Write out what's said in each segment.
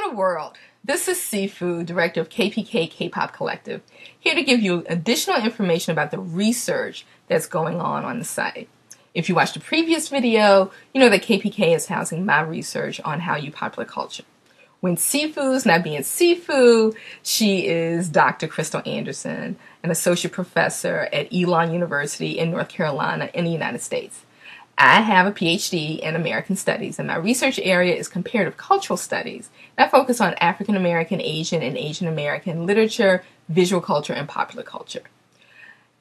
Hello world, this is Sifu, director of KPK K-Pop Collective, here to give you additional information about the research that's going on the site. If you watched the previous video, you know that KPK is housing my research on Hallyu popular culture. When Sifu's not being Sifu, she is Dr. Crystal Anderson, an associate professor at Elon University in North Carolina in the United States. I have a PhD in American Studies, and my research area is comparative cultural studies. I focus on African American, Asian, and Asian American literature, visual culture, and popular culture.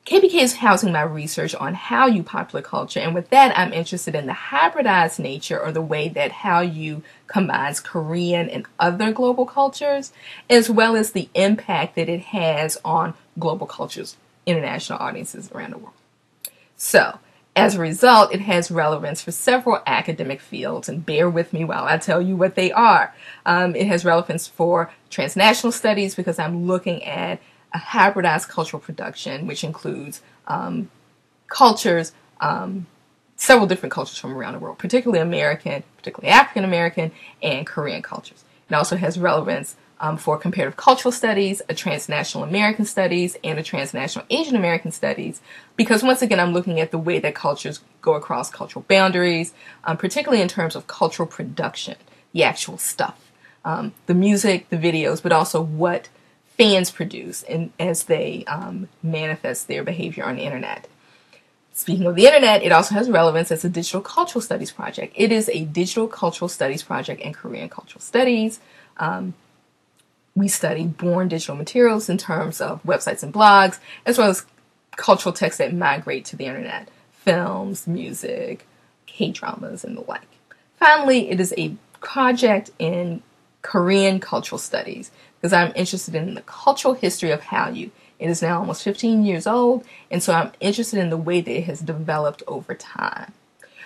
KPK is housing my research on Hallyu popular culture, and with that, I'm interested in the hybridized nature, or the way that Hallyu combines Korean and other global cultures, as well as the impact that it has on global cultures, international audiences around the world. So, as a result, it has relevance for several academic fields, and bear with me while I tell you what they are. It has relevance for transnational studies because I'm looking at a hybridized cultural production, which includes cultures, several different cultures from around the world, particularly American, particularly African American, and Korean cultures. It also has relevance for comparative cultural studies, a transnational American studies, and a transnational Asian American studies, because once again I'm looking at the way that cultures go across cultural boundaries, particularly in terms of cultural production, the actual stuff, the music, the videos, but also what fans produce and as they manifest their behavior on the internet. Speaking of the internet, it also has relevance as a digital cultural studies project. It is a digital cultural studies project in Korean cultural studies. We study born digital materials in terms of websites and blogs, as well as cultural texts that migrate to the internet, films, music, K-dramas, and the like. Finally, it is a project in Korean cultural studies because I'm interested in the cultural history of Hallyu. It is now almost 15 years old, and so I'm interested in the way that it has developed over time.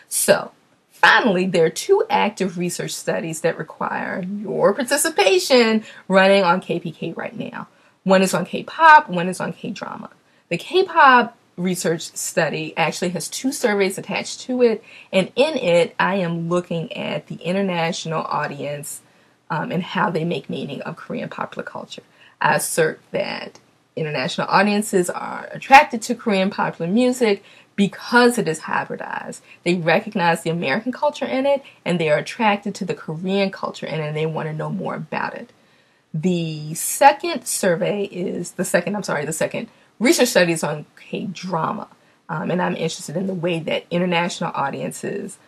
So, finally, there are two active research studies that require your participation running on KPK right now. One is on K-pop, one is on K-drama. The K-pop research study actually has two surveys attached to it, and in it, I am looking at the international audience and how they make meaning of Korean popular culture. I assert that international audiences are attracted to Korean popular music because it is hybridized. They recognize the American culture in it, and they are attracted to the Korean culture in it, and they want to know more about it. The second research study is on K-drama, and I'm interested in the way that international audiences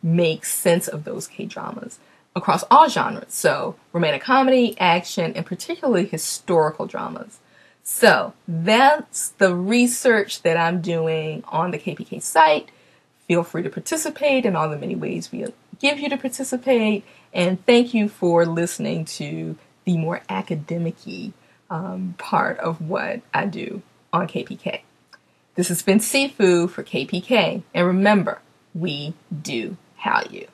make sense of those K-dramas across all genres, so romantic comedy, action, and particularly historical dramas. So that's the research that I'm doing on the KPK site. Feel free to participate in all the many ways we give you to participate. And thank you for listening to the more academic-y part of what I do on KPK. This has been Sifu for KPK. And remember, we do Hallyu.